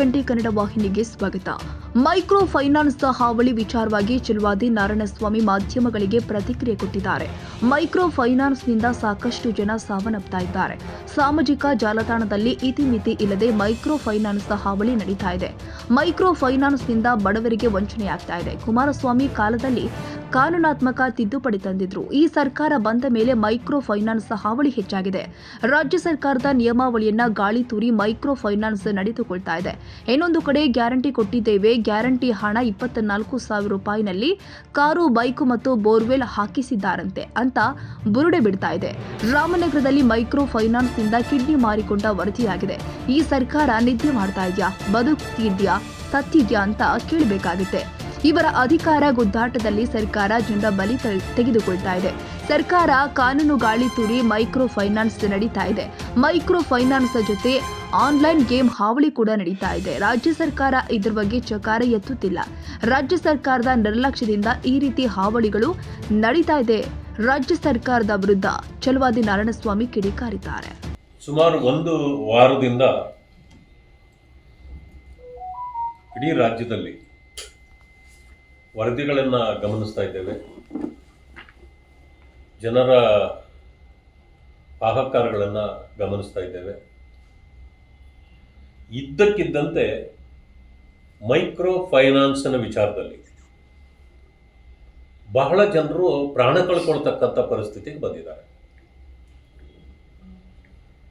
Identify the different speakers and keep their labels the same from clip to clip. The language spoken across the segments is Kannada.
Speaker 1: TV20 ಕನ್ನಡ ವಾಹಿನಿಗೆ ಸ್ವಾಗತ. ಮೈಕ್ರೋ ಫೈನಾನ್ಸ್ ಹಾವಳಿ ವಿಚಾರವಾಗಿ ಚಲವಾದಿ ನಾರಾಯಣಸ್ವಾಮಿ ಮಾಧ್ಯಮಗಳಿಗೆ ಪ್ರತಿಕ್ರಿಯೆ ಕೊಟ್ಟಿದ್ದಾರೆ. ಮೈಕ್ರೋ ಫೈನಾನ್ಸ್ನಿಂದ ಸಾಕಷ್ಟು ಜನ ಸಾವನ್ನಪ್ತಾ ಇದ್ದಾರೆ. ಸಾಮಾಜಿಕ ಜಾಲತಾಣದಲ್ಲಿ ಇತಿಮಿತಿ ಇಲ್ಲದೆ ಮೈಕ್ರೋ ಫೈನಾನ್ಸ್ ಹಾವಳಿ ನಡೀತಾ ಇದೆ. ಮೈಕ್ರೋ ಫೈನಾನ್ಸ್ನಿಂದ ಬಡವರಿಗೆ ವಂಚನೆಯಾಗ್ತಾ ಇದೆ. ಕುಮಾರಸ್ವಾಮಿ ಕಾಲದಲ್ಲಿ ಕಾನೂನಾತ್ಮಕ ತಿದ್ದುಪಡಿ ತಂದಿದ್ರು. ಈ ಸರ್ಕಾರ ಬಂದ ಮೇಲೆ ಮೈಕ್ರೋ ಫೈನಾನ್ಸ್ ಹಾವಳಿ ಹೆಚ್ಚಾಗಿದೆ. ರಾಜ್ಯ ಸರ್ಕಾರದ ನಿಯಮಾವಳಿಯನ್ನ ಗಾಳಿ ತೂರಿ ಮೈಕ್ರೋ ಫೈನಾನ್ಸ್ ನಡೆದುಕೊಳ್ತಾ ಇದೆ. ಇನ್ನೊಂದು ಕಡೆ ಗ್ಯಾರಂಟಿ ಕೊಟ್ಟಿದ್ದೇವೆ, ಗ್ಯಾರಂಟಿ ಹಣ 24,000 ರೂಪಾಯಿನಲ್ಲಿ ಕಾರು, ಬೈಕು ಮತ್ತು ಬೋರ್ವೆಲ್ ಹಾಕಿಸಿದ್ದಾರಂತೆ ಅಂತ ಬುರುಡೆ ಬಿಡ್ತಾ ಇದೆ. ರಾಮನಗರದಲ್ಲಿ ಮೈಕ್ರೋ ಫೈನಾನ್ಸ್ ನಿಂದ ಕಿಡ್ನಿ ಮಾರಿಕೊಂಡ ವರದಿಯಾಗಿದೆ. ಈ ಸರ್ಕಾರ ನಿದ್ದೆ ಮಾಡ್ತಾ ಇದೆಯಾ, ಬದುಕ್ತಿದ್ಯಾ, ಸತ್ತಿದ್ಯಾ ಅಂತ ಕೇಳಬೇಕಾಗುತ್ತೆ. ಇವರ ಅಧಿಕಾರ ಗುದ್ದಾಟದಲ್ಲಿ ಸರ್ಕಾರ ಜನರ ಬಲಿ ತೆಗೆದುಕೊಳ್ತಾ ಇದೆ. ಸರ್ಕಾರ ಕಾನೂನು ಗಾಳಿ ತೂರಿ ಮೈಕ್ರೋ ಫೈನಾನ್ಸ್ ನಡೀತಾ ಇದೆ. ಮೈಕ್ರೋ ಫೈನಾನ್ಸ್ ಜೊತೆ ಆನ್ಲೈನ್ ಗೇಮ್ ಹಾವಳಿ ಕೂಡ ನಡೀತಾ ಇದೆ. ರಾಜ್ಯ ಸರ್ಕಾರ ಇದರ ಬಗ್ಗೆ ಚಕಾರ ಎತ್ತುತ್ತಿಲ್ಲ. ರಾಜ್ಯ ಸರ್ಕಾರದ ನಿರ್ಲಕ್ಷ್ಯದಿಂದ ಈ ರೀತಿ ಹಾವಳಿಗಳು ನಡೀತಾ ಇದೆ. ರಾಜ್ಯ ಸರ್ಕಾರದ ವಿರುದ್ಧ ಚಲವಾದಿ ನಾರಾಯಣಸ್ವಾಮಿ ಕಿಡಿಕಾರಿದ್ದಾರೆ.
Speaker 2: ಸುಮಾರು ಒಂದು ವಾರದಿಂದ ಇಡೀ ರಾಜ್ಯದಲ್ಲಿ ವರದಿಗಳನ್ನು ಗಮನಿಸ್ತಾ ಇದ್ದೇವೆ. ಜನರ ಹಾಹಾಕಾರಗಳನ್ನು ಗಮನಿಸ್ತಾ ಇದ್ದೇವೆ. ಇದ್ದಕ್ಕಿದ್ದಂತೆ ಮೈಕ್ರೋ ಫೈನಾನ್ಸ್ನ ವಿಚಾರದಲ್ಲಿ ಬಹಳ ಜನರು ಪ್ರಾಣ ಕಳ್ಕೊಳ್ತಕ್ಕಂಥ ಪರಿಸ್ಥಿತಿಗೆ ಬಂದಿದ್ದಾರೆ.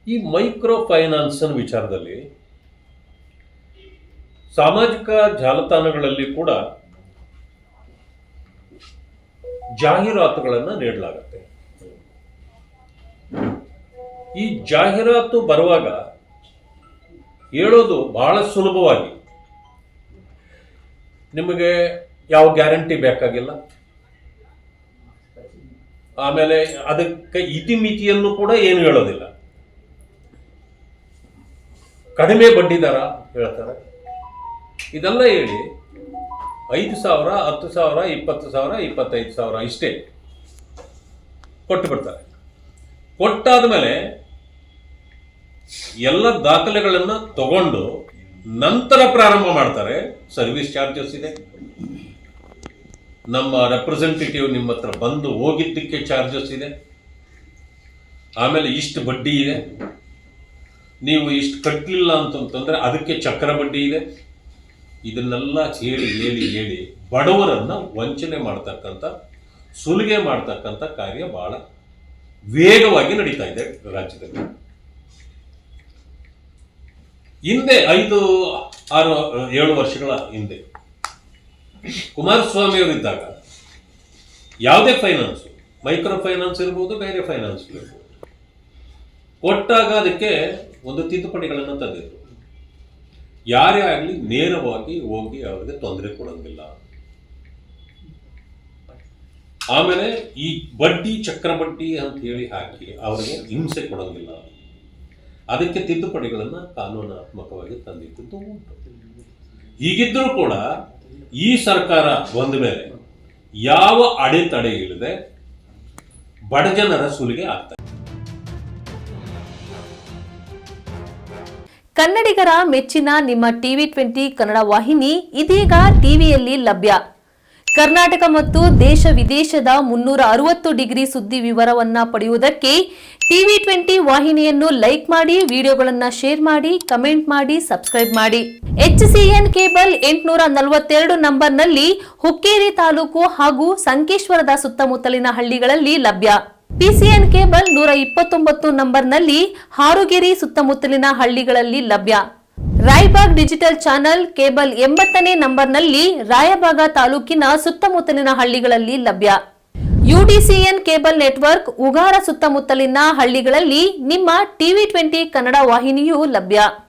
Speaker 2: ಈ ಮೈಕ್ರೋ ಫೈನಾನ್ಸ್ನ ವಿಚಾರದಲ್ಲಿ ಸಾಮಾಜಿಕ ಜಾಲತಾಣಗಳಲ್ಲಿ ಕೂಡ ಜಾಹೀರಾತುಗಳನ್ನು ನೀಡಲಾಗುತ್ತೆ. ಈ ಜಾಹೀರಾತು ಬರುವಾಗ ಹೇಳೋದು ಬಹಳ ಸುಲಭವಾಗಿ, ನಿಮಗೆ ಯಾವ ಗ್ಯಾರಂಟಿ ಬೇಕಾಗಿಲ್ಲ, ಆಮೇಲೆ ಅದಕ್ಕೆ ಇತಿಮಿತಿಯನ್ನು ಕೂಡ ಏನು ಹೇಳೋದಿಲ್ಲ, ಕಡಿಮೆ ಬಡ್ಡಿ ದರ ಹೇಳ್ತಾರೆ. ಇದೆಲ್ಲ ಹೇಳಿ 5,000, 10,000, 20,000, 25,000 ಇಷ್ಟೇ ಕೊಟ್ಟು ಬಿಡ್ತಾರೆ. ಕೊಟ್ಟಾದ ಮೇಲೆ ಎಲ್ಲ ದಾಖಲೆಗಳನ್ನು ತಗೊಂಡು ನಂತರ ಪ್ರಾರಂಭ ಮಾಡ್ತಾರೆ. ಸರ್ವಿಸ್ ಚಾರ್ಜಸ್ ಇದೆ, ನಮ್ಮ ರೆಪ್ರೆಸೆಂಟೇಟಿವ್ ನಿಮ್ಮ ಹತ್ರ ಬಂದು ಹೋಗಿದ್ದಕ್ಕೆ ಚಾರ್ಜಸ್ ಇದೆ, ಆಮೇಲೆ ಇಷ್ಟು ಬಡ್ಡಿ ಇದೆ, ನೀವು ಇಷ್ಟು ಕಟ್ಟಲಿಲ್ಲ ಅಂತಂತಂದ್ರೆ ಅದಕ್ಕೆ ಚಕ್ರ ಬಡ್ಡಿ ಇದೆ. ಇದನ್ನೆಲ್ಲ ಹೇಳಿ ಬಡವರನ್ನ ವಂಚನೆ ಮಾಡ್ತಕ್ಕಂಥ, ಸುಲಿಗೆ ಮಾಡ್ತಕ್ಕಂಥ ಕಾರ್ಯ ಬಹಳ ವೇಗವಾಗಿ ನಡೀತಾ ಇದೆ ರಾಜ್ಯದಲ್ಲಿ. ಹಿಂದೆ 5, 6, 7 ವರ್ಷಗಳ ಹಿಂದೆ ಕುಮಾರಸ್ವಾಮಿ ಅವರಿದ್ದಾಗ ಯಾವುದೇ ಫೈನಾನ್ಸ್, ಮೈಕ್ರೋ ಫೈನಾನ್ಸ್ ಇರ್ಬೋದು, ಬೇರೆ ಫೈನಾನ್ಸ್ ಇರ್ಬೋದು, ಕೊಟ್ಟಾಗ ಅದಕ್ಕೆ ಒಂದು ತಿದ್ದುಪಡಿಗಳನ್ನು ತಂದಿದ್ರು. ಯಾರೇ ಆಗಲಿ ನೇರವಾಗಿ ಹೋಗಿ ಅವರಿಗೆ ತೊಂದರೆ ಕೊಡೋಂಗಿಲ್ಲ. ಆಮೇಲೆ ಈ ಬಡ್ಡಿ, ಚಕ್ರ ಬಡ್ಡಿ ಅಂತ ಹೇಳಿ ಹಾಕಿ ಅವರಿಗೆ ಹಿಂಸೆ ಕೊಡೋಂಗಿಲ್ಲ. ಅದಕ್ಕೆ ತಿದ್ದುಪಡಿಗಳನ್ನು ಕಾನೂನಾತ್ಮಕವಾಗಿ ತಂದಿದ್ದು ಉಂಟು. ಹೀಗಿದ್ದರೂ ಕೂಡ ಈ ಸರ್ಕಾರ ಬಂದ ಮೇಲೆ ಯಾವ ಅಡೆತಡೆ ಇಲ್ಲದೆ ಬಡಜನರ ಸುಲಿಗೆ ಆಗ್ತದೆ.
Speaker 3: ಕನ್ನಡಿಗರ ಮೆಚ್ಚಿನ ನಿಮ್ಮ TV20 ಕನ್ನಡ ವಾಹಿನಿ ಇದೀಗ ಟಿವಿಯಲ್ಲಿ ಲಭ್ಯ. ಕರ್ನಾಟಕ ಮತ್ತು ದೇಶ ವಿದೇಶದ 360 ಡಿಗ್ರಿ ಸುದ್ದಿ ವಿವರವನ್ನ ಪಡೆಯುವುದಕ್ಕೆ TV20 ವಾಹಿನಿಯನ್ನು ಲೈಕ್ ಮಾಡಿ, ವಿಡಿಯೋಗಳನ್ನು ಶೇರ್ ಮಾಡಿ, ಕಮೆಂಟ್ ಮಾಡಿ, ಸಬ್ಸ್ಕ್ರೈಬ್ ಮಾಡಿ. HCN ಕೇಬಲ್ 842 ನಂಬರ್ನಲ್ಲಿ ಹುಕ್ಕೇರಿ ತಾಲೂಕು ಹಾಗೂ ಸಂಕೇಶ್ವರದ ಸುತ್ತಮುತ್ತಲಿನ ಹಳ್ಳಿಗಳಲ್ಲಿ ಲಭ್ಯ. PCN ಕೇಬಲ್ 129 ನಂಬರ್ನಲ್ಲಿ ಹಾರುಗೆರೆ ಸುತ್ತಮುತ್ತಲಿನ ಹಳ್ಳಿಗಳಲ್ಲಿ ಲಭ್ಯ. ರಾಯಬಾಗ್ ಡಿಜಿಟಲ್ ಚಾನೆಲ್ ಕೇಬಲ್ 80ನೇ ನಂಬರ್ನಲ್ಲಿ ರಾಯಬಾಗ ತಾಲೂಕಿನ ಸುತ್ತಮುತ್ತಲಿನ ಹಳ್ಳಿಗಳಲ್ಲಿ ಲಭ್ಯ. UDCN ಕೇಬಲ್ ನೆಟ್ವರ್ಕ್ ಉಗಾರ ಸುತ್ತಮುತ್ತಲಿನ ಹಳ್ಳಿಗಳಲ್ಲಿ ನಿಮ್ಮ TV20 ಕನ್ನಡ ವಾಹಿನಿಯೂ ಲಭ್ಯ.